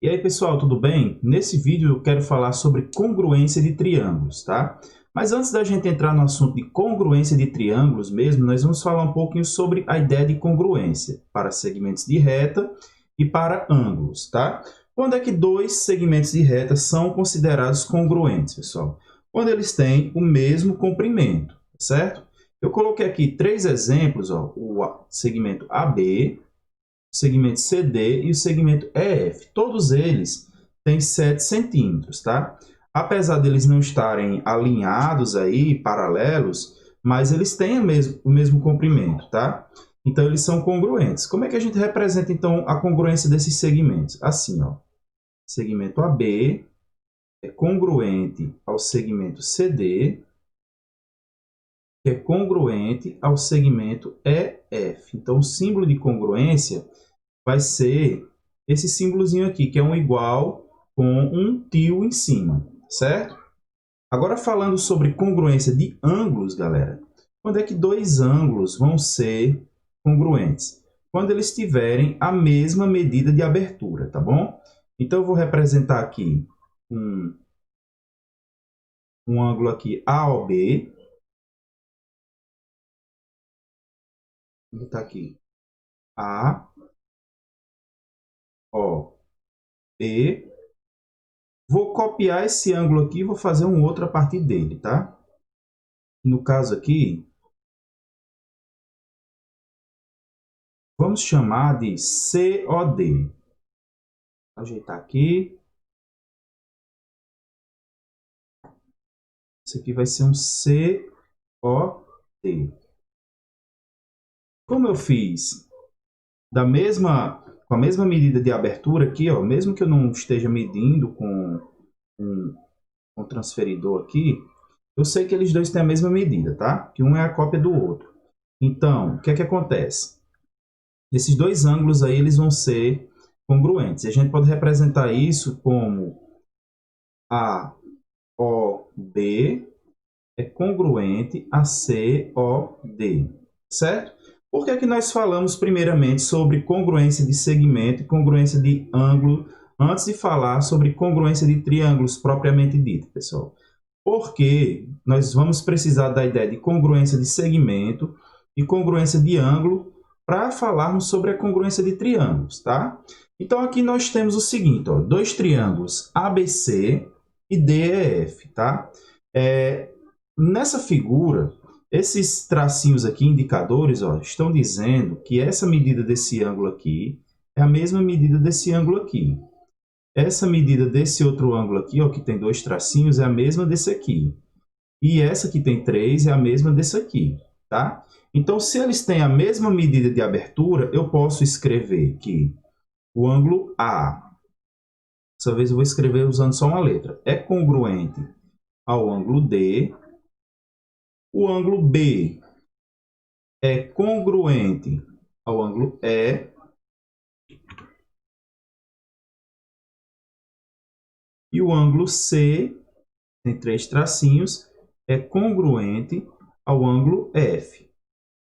E aí, pessoal, tudo bem? Nesse vídeo eu quero falar sobre congruência de triângulos, tá? Mas antes da gente entrar no assunto de congruência de triângulos mesmo, nós vamos falar um pouquinho sobre a ideia de congruência para segmentos de reta e para ângulos, tá? Quando é que dois segmentos de reta são considerados congruentes, pessoal? Quando eles têm o mesmo comprimento, certo? Eu coloquei aqui três exemplos, ó, o segmento AB, o segmento CD e o segmento EF. Todos eles têm 7 centímetros, tá? Apesar deles não estarem alinhados aí, paralelos, mas eles têm o mesmo comprimento, tá? Então, eles são congruentes. Como é que a gente representa, então, a congruência desses segmentos? Assim, ó. Segmento AB é congruente ao segmento CD, que é congruente ao segmento EF. Então, o símbolo de congruência vai ser esse símbolozinho aqui, que é um igual com um tio em cima, certo? Agora, falando sobre congruência de ângulos, galera, quando é que dois ângulos vão ser congruentes? Quando eles tiverem a mesma medida de abertura, tá bom? Então, eu vou representar aqui um ângulo aqui AOB. Vou botar aqui AOB. Vou copiar esse ângulo aqui e vou fazer um outro a partir dele, tá? No caso aqui, vamos chamar de COD. Vou ajeitar aqui. Esse aqui vai ser um COD. Como eu fiz com a mesma medida de abertura aqui, ó, mesmo que eu não esteja medindo com um transferidor aqui, eu sei que eles dois têm a mesma medida, tá? Que um é a cópia do outro. Então, o que é que acontece? Esses dois ângulos aí, eles vão ser congruentes. E a gente pode representar isso como AOB é congruente a COD, certo? Por que é que nós falamos primeiramente sobre congruência de segmento e congruência de ângulo antes de falar sobre congruência de triângulos propriamente dito, pessoal? Porque nós vamos precisar da ideia de congruência de segmento e congruência de ângulo para falarmos sobre a congruência de triângulos, tá? Então, aqui nós temos o seguinte, ó, dois triângulos ABC e DEF, tá? Nessa figura, esses tracinhos aqui, indicadores, ó, estão dizendo que essa medida desse ângulo aqui é a mesma medida desse ângulo aqui. Essa medida desse outro ângulo aqui, ó, que tem dois tracinhos, é a mesma desse aqui. E essa que tem 3 é a mesma desse aqui, tá? Então, se eles têm a mesma medida de abertura, eu posso escrever que o ângulo A, dessa vez eu vou escrever usando só uma letra, é congruente ao ângulo D. O ângulo B é congruente ao ângulo E. E o ângulo C, tem 3 tracinhos, é congruente ao ângulo F.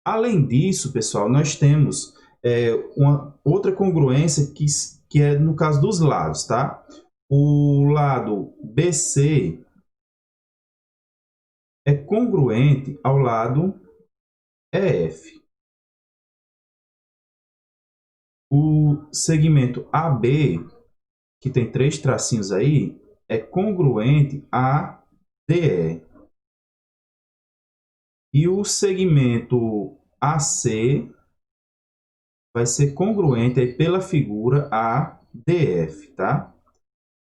Além disso, pessoal, nós temos uma outra congruência que é no caso dos lados, tá? O lado BC é congruente ao lado EF. O segmento AB, que tem 3 tracinhos aí, é congruente a DE. E o segmento AC vai ser congruente aí pela figura a DF, tá?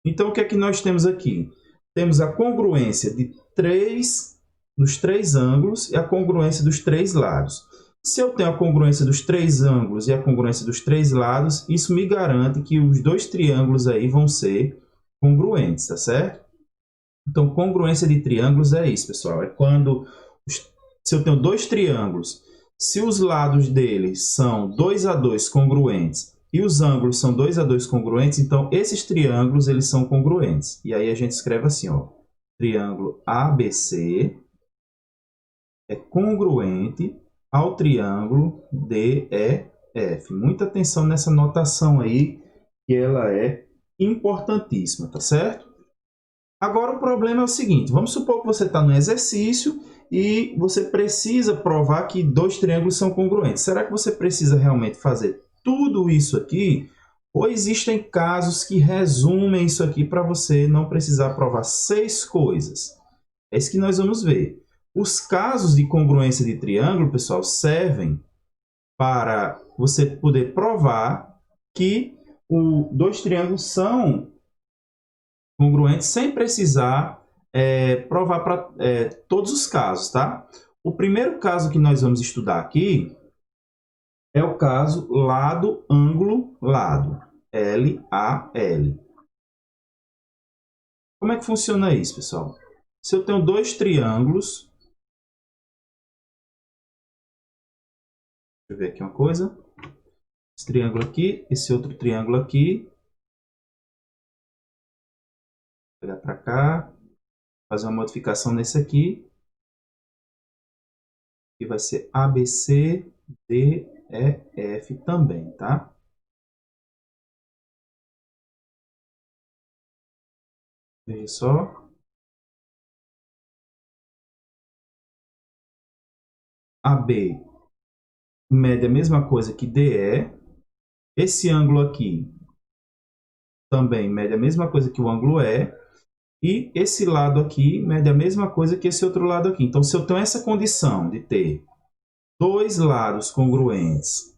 Então, o que é que nós temos aqui? Temos a congruência dos três ângulos e a congruência dos 3 lados. Se eu tenho a congruência dos 3 ângulos e a congruência dos 3 lados, isso me garante que os dois triângulos aí vão ser congruentes, tá certo? Então, congruência de triângulos é isso, pessoal. É quando, se eu tenho dois triângulos, se os lados deles são 2 a 2 congruentes e os ângulos são 2 a 2 congruentes, então esses triângulos eles são congruentes. E aí a gente escreve assim, ó, triângulo ABC é congruente ao triângulo DEF. Muita atenção nessa notação aí, que ela é importantíssima, tá certo? Agora o problema é o seguinte, vamos supor que você está no exercício e você precisa provar que dois triângulos são congruentes. Será que você precisa realmente fazer tudo isso aqui? Ou existem casos que resumem isso aqui para você não precisar provar 6 coisas? É isso que nós vamos ver. Os casos de congruência de triângulo, pessoal, servem para você poder provar que dois triângulos são congruentes sem precisar provar para todos os casos, tá? O primeiro caso que nós vamos estudar aqui é o caso lado, ângulo, lado. L-A-L. Como é que funciona isso, pessoal? Se eu tenho dois triângulos, deixa eu ver aqui uma coisa. Esse triângulo aqui, esse outro triângulo aqui. Vou pegar para cá, fazer uma modificação nesse aqui. Que vai ser ABC, D, E, F também, tá? Veja só. AB mede a mesma coisa que DE. Esse ângulo aqui também mede a mesma coisa que o ângulo E. E esse lado aqui mede a mesma coisa que esse outro lado aqui. Então, se eu tenho essa condição de ter dois lados congruentes,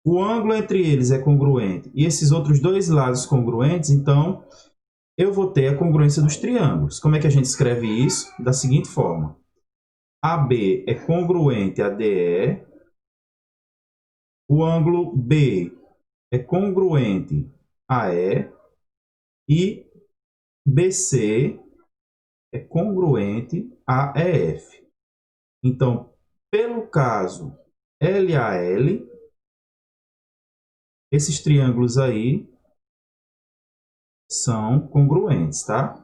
o ângulo entre eles é congruente e esses outros dois lados congruentes, então eu vou ter a congruência dos triângulos. Como é que a gente escreve isso? Da seguinte forma. AB é congruente a DE, o ângulo B é congruente a E BC é congruente a EF. Então, pelo caso LAL, esses triângulos aí são congruentes, tá?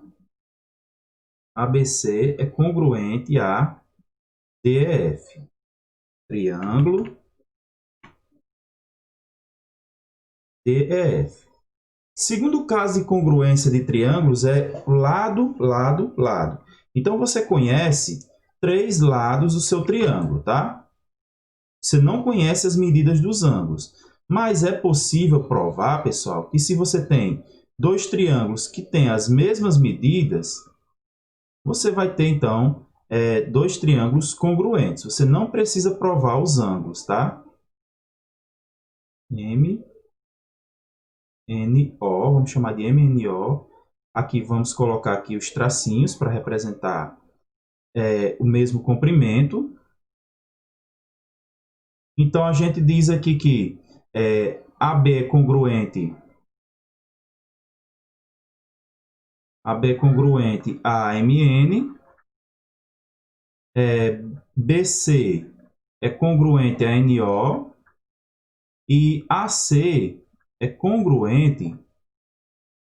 ABC é congruente a DEF. Triângulo DEF. Segundo caso de congruência de triângulos é lado, lado, lado. Então, você conhece 3 lados do seu triângulo, tá? Você não conhece as medidas dos ângulos. Mas é possível provar, pessoal, que se você tem dois triângulos que têm as mesmas medidas, você vai ter, então, dois triângulos congruentes. Você não precisa provar os ângulos, tá? M, N, O, vamos chamar de MNO. Aqui vamos colocar aqui os tracinhos para representar o mesmo comprimento. Então, a gente diz aqui que AB é congruente a MN, BC é congruente a NO e AC é congruente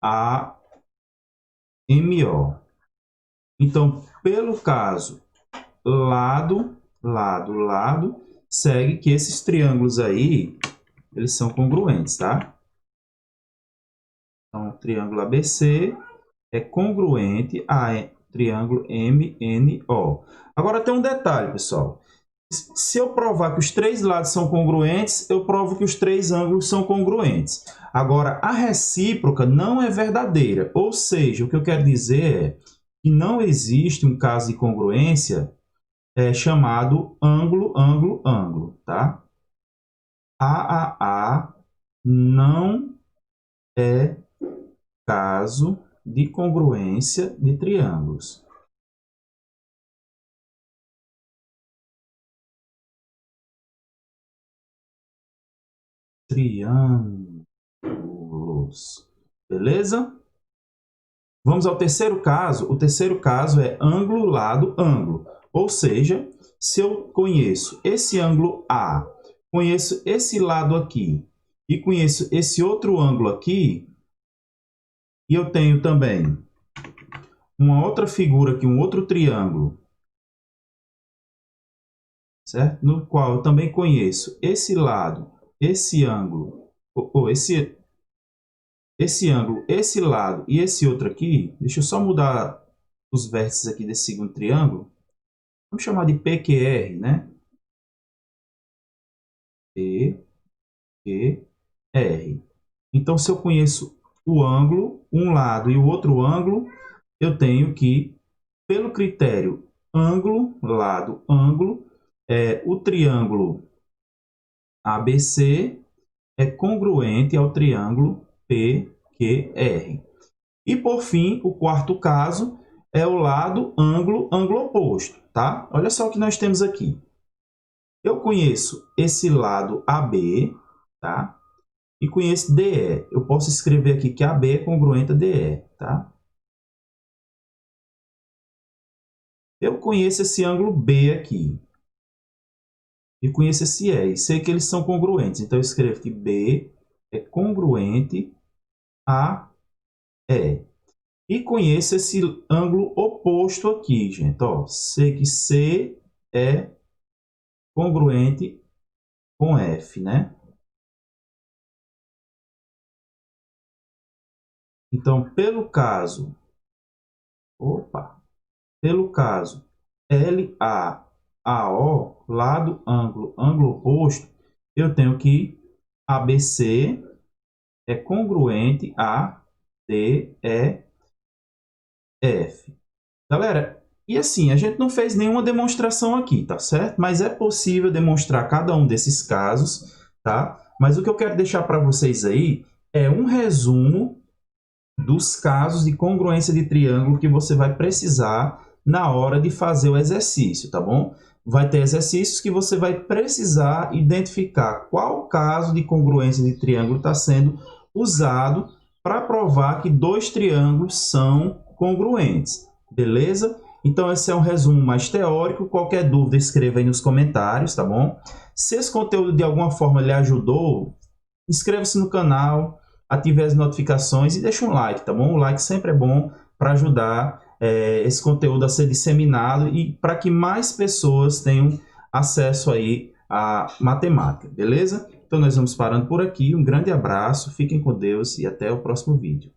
a MO. Então, pelo caso lado, lado, lado, segue que esses triângulos aí, eles são congruentes, tá? Então, o triângulo ABC é congruente a triângulo MNO. Agora tem um detalhe, pessoal. Se eu provar que os 3 lados são congruentes, eu provo que os 3 ângulos são congruentes. Agora, a recíproca não é verdadeira. Ou seja, o que eu quero dizer é que não existe um caso de congruência chamado ângulo, ângulo, ângulo, tá? AAA não é caso de congruência de triângulos. Triângulos. Beleza? Vamos ao terceiro caso. O terceiro caso é ângulo, lado, ângulo. Ou seja, se eu conheço esse ângulo A, conheço esse lado aqui e conheço esse outro ângulo aqui, e eu tenho também uma outra figura aqui, um outro triângulo, certo? No qual eu também conheço esse lado, esse ângulo, ou esse esse ângulo, esse lado e esse outro aqui, deixa eu só mudar os vértices aqui desse segundo triângulo. Vamos chamar de PQR, né? PQR. Então, se eu conheço o ângulo, um lado e o outro ângulo, eu tenho que, pelo critério ângulo, lado, ângulo, o triângulo ABC é congruente ao triângulo PQR. E, por fim, o quarto caso é o lado, ângulo, ângulo oposto, tá? Olha só o que nós temos aqui. Eu conheço esse lado AB, tá? E conheço DE. Eu posso escrever aqui que AB é congruente a DE, tá? Eu conheço esse ângulo B aqui. E conheço esse E. E sei que eles são congruentes. Então, eu escrevo que B é congruente a E. E conheço esse ângulo oposto aqui, gente. Ó, sei que C é congruente com F, né? Então, pelo caso LAAO, lado, ângulo, ângulo oposto, eu tenho que ABC é congruente a DEF. Galera, e assim, a gente não fez nenhuma demonstração aqui, tá certo? Mas é possível demonstrar cada um desses casos, tá? Mas o que eu quero deixar para vocês aí é um resumo dos casos de congruência de triângulo que você vai precisar na hora de fazer o exercício, tá bom? Vai ter exercícios que você vai precisar identificar qual caso de congruência de triângulo está sendo usado para provar que dois triângulos são congruentes, beleza? Então esse é um resumo mais teórico. Qualquer dúvida escreva aí nos comentários, tá bom? Se esse conteúdo de alguma forma lhe ajudou, inscreva-se no canal, ative as notificações e deixe um like, tá bom? O like sempre é bom para ajudar esse conteúdo a ser disseminado e para que mais pessoas tenham acesso aí à matemática, beleza? Então nós vamos parando por aqui. Um grande abraço, fiquem com Deus e até o próximo vídeo.